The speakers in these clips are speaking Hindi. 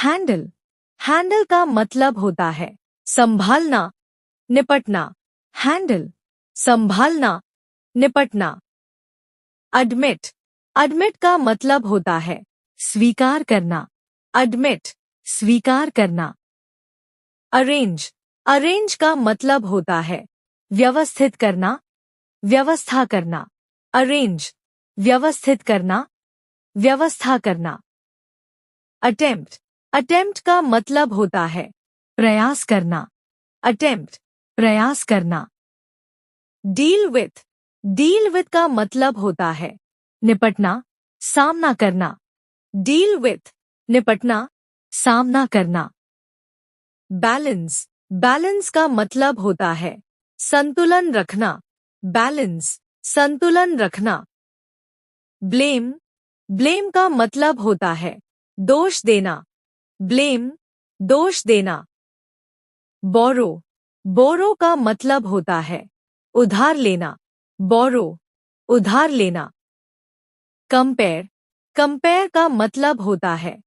हैंडल, हैंडल का मतलब होता है संभालना, निपटना। हैंडल, संभालना, निपटना। एडमिट, एडमिट का मतलब होता है स्वीकार करना। एडमिट, स्वीकार करना। अरेंज, अरेंज का मतलब होता है व्यवस्थित करना, व्यवस्था करना। अरेंज, व्यवस्थित करना, व्यवस्था करना। अटेम्प्ट, अटेम्प्ट का मतलब होता है प्रयास करना। अटेम्प्ट, प्रयास करना। डील विथ, डील विथ का मतलब होता है निपटना, सामना करना। डील विथ, निपटना, सामना करना। बैलेंस, बैलेंस का मतलब होता है संतुलन रखना। बैलेंस, संतुलन रखना। ब्लेम, ब्लेम का मतलब होता है दोष देना। ब्लेम, दोष देना। बोरो, बोरो का मतलब होता है उधार लेना। बोरो, उधार लेना। कंपेयर, कंपेयर का मतलब होता है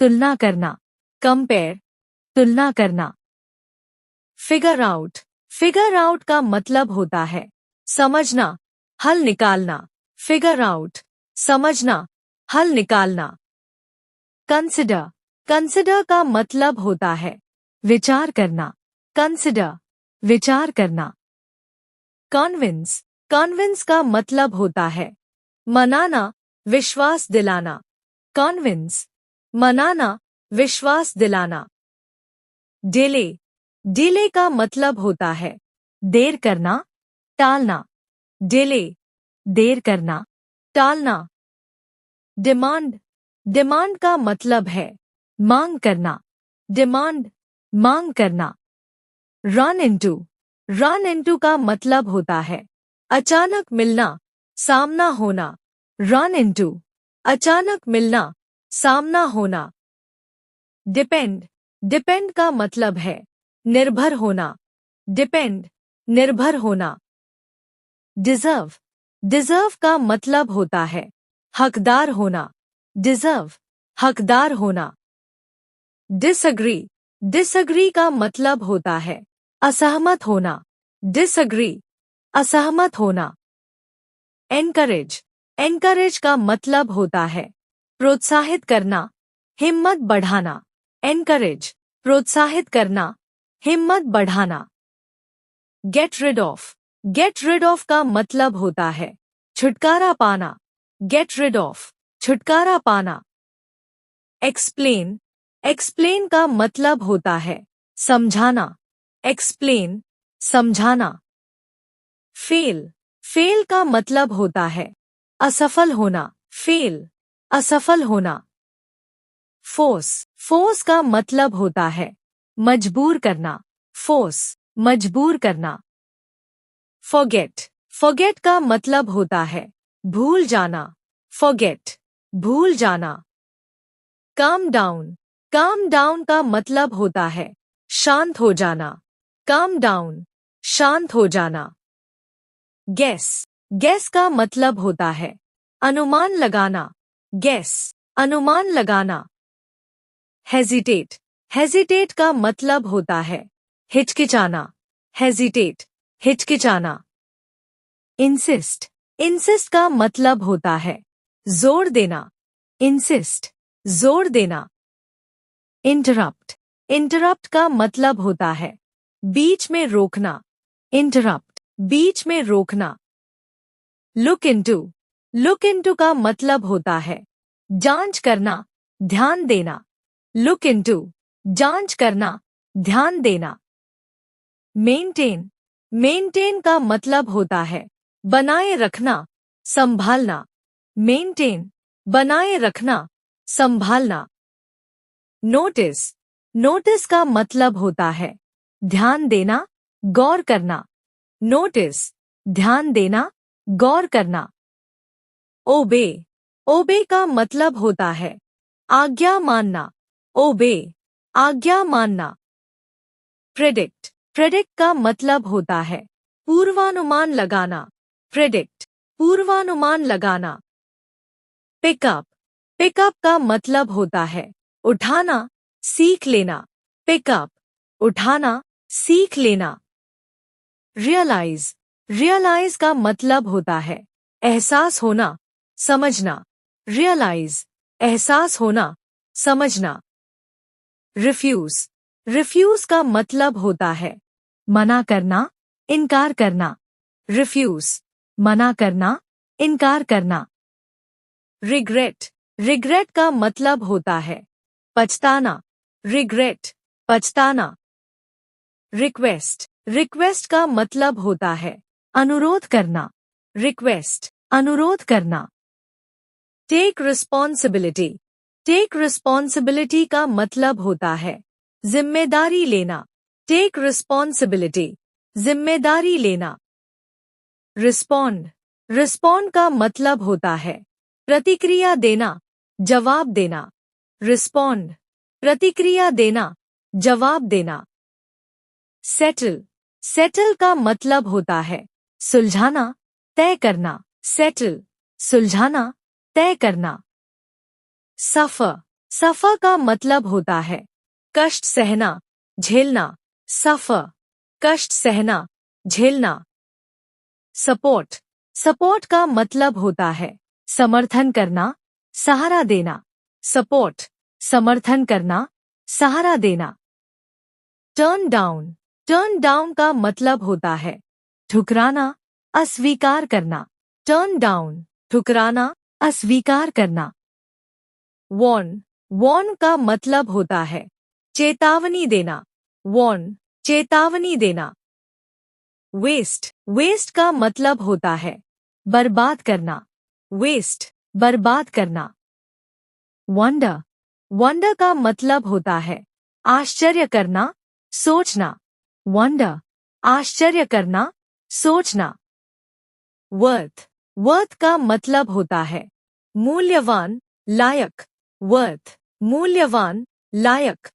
तुलना करना। कंपेयर, तुलना करना। फिगर आउट, फिगर आउट का मतलब होता है समझना, हल निकालना। फिगर आउट, समझना, हल निकालना। कंसिडर, कंसिडर का मतलब होता है विचार करना। कंसिडर, विचार करना। कॉन्विंस, कॉन्विंस का मतलब होता है मनाना, विश्वास दिलाना। कॉन्विंस, मनाना, विश्वास दिलाना। डिले, डिले का मतलब होता है देर करना, टालना। डिले, देर करना, टालना। डिमांड, डिमांड का मतलब है मांग करना। डिमांड, मांग करना। रन इनटू, रन इनटू का मतलब होता है अचानक मिलना, सामना होना। रन इनटू, अचानक मिलना, सामना होना। डिपेंड, डिपेंड का मतलब है निर्भर होना। डिपेंड, निर्भर होना। डिजर्व, डिजर्व का मतलब होता है हकदार होना। डिजर्व, हकदार होना। डिसएग्री, डिसएग्री का मतलब होता है असहमत होना। डिसएग्री, असहमत होना। एनकरेज, एनकरेज का मतलब होता है प्रोत्साहित करना, हिम्मत बढ़ाना। एनकरेज, प्रोत्साहित करना, हिम्मत बढ़ाना। Get rid of, get rid of का मतलब होता है छुटकारा पाना। गेट रिड ऑफ, छुटकारा पाना। एक्सप्लेन, एक्सप्लेन का मतलब होता है समझाना। एक्सप्लेन, समझाना। फेल, फेल का मतलब होता है असफल होना। फेल, असफल होना। फोर्स, फोर्स का मतलब होता है मजबूर करना। फोर्स, मजबूर करना। फॉरगेट, फॉरगेट का मतलब होता है भूल जाना। फॉरगेट, भूल जाना। काम डाउन, काम डाउन का मतलब होता है शांत हो जाना। काम डाउन, शांत हो जाना। गेस, गेस का मतलब होता है अनुमान लगाना। गेस, अनुमान लगाना। हेजिटेट, हेजिटेट का मतलब होता है हिचकिचाना। हेजिटेट, हिचकिचाना। इंसिस्ट, इंसिस्ट का मतलब होता है जोर देना। इंसिस्ट, जोर देना। इंटरप्ट, इंटरप्ट का मतलब होता है बीच में रोकना। इंटरप्ट, बीच में रोकना। लुक इनटू, लुक इनटू का मतलब होता है जांच करना, ध्यान देना। लुक इनटू, जांच करना, ध्यान देना। मेंटेन, मेंटेन का मतलब होता है बनाए रखना, संभालना। मेंटेन, बनाए रखना, संभालना। नोटिस, नोटिस का मतलब होता है ध्यान देना, गौर करना। नोटिस, ध्यान देना, गौर करना। ओबे, ओबे का मतलब होता है आज्ञा मानना। ओबे, आज्ञा मानना। प्रेडिक्ट, प्रेडिक्ट का मतलब होता है पूर्वानुमान लगाना। प्रेडिक्ट, पूर्वानुमान लगाना। पिकअप, पिकअप का मतलब होता है उठाना, सीख लेना, पिकअप, उठाना, सीख लेना। रियलाइज, रियलाइज का मतलब होता है एहसास होना, समझना। रियलाइज, एहसास होना, समझना। रिफ्यूज, रिफ्यूज का मतलब होता है मना करना, इनकार करना। रिफ्यूज, मना करना, इनकार करना। रिग्रेट, रिग्रेट का मतलब होता है पछताना। रिग्रेट, पछताना। रिक्वेस्ट, रिक्वेस्ट का मतलब होता है अनुरोध करना। रिक्वेस्ट, अनुरोध करना। टेक रिस्पॉन्सिबिलिटी, टेक रिस्पॉन्सिबिलिटी का मतलब होता है जिम्मेदारी लेना। टेक रिस्पॉन्सिबिलिटी, जिम्मेदारी लेना। रिस्पॉन्ड, रिस्पॉन्ड का मतलब होता है प्रतिक्रिया देना, जवाब देना। रिस्पॉन्ड, प्रतिक्रिया देना, जवाब देना। सेटल, सेटल का मतलब होता है सुलझाना, तय करना। सेटल, सुलझाना, तय करना। सफर, सफर का मतलब होता है कष्ट सहना, झेलना। सफर, कष्ट सहना, झेलना। सपोर्ट, सपोर्ट का मतलब होता है समर्थन करना, सहारा देना। सपोर्ट, समर्थन करना, सहारा देना। टर्न डाउन, टर्न डाउन का मतलब होता है ठुकराना, अस्वीकार करना। टर्न डाउन, ठुकराना, अस्वीकार करना। वॉर्न, वॉर्न का मतलब होता है चेतावनी देना। वॉर्न, चेतावनी देना। वेस्ट, वेस्ट का मतलब होता है बर्बाद करना। वेस्ट, बर्बाद करना। वंडर, वंडर का मतलब होता है आश्चर्य करना, सोचना। वंडर, आश्चर्य करना, सोचना। वर्थ, वर्थ का मतलब होता है मूल्यवान, लायक। वर्थ, मूल्यवान, लायक।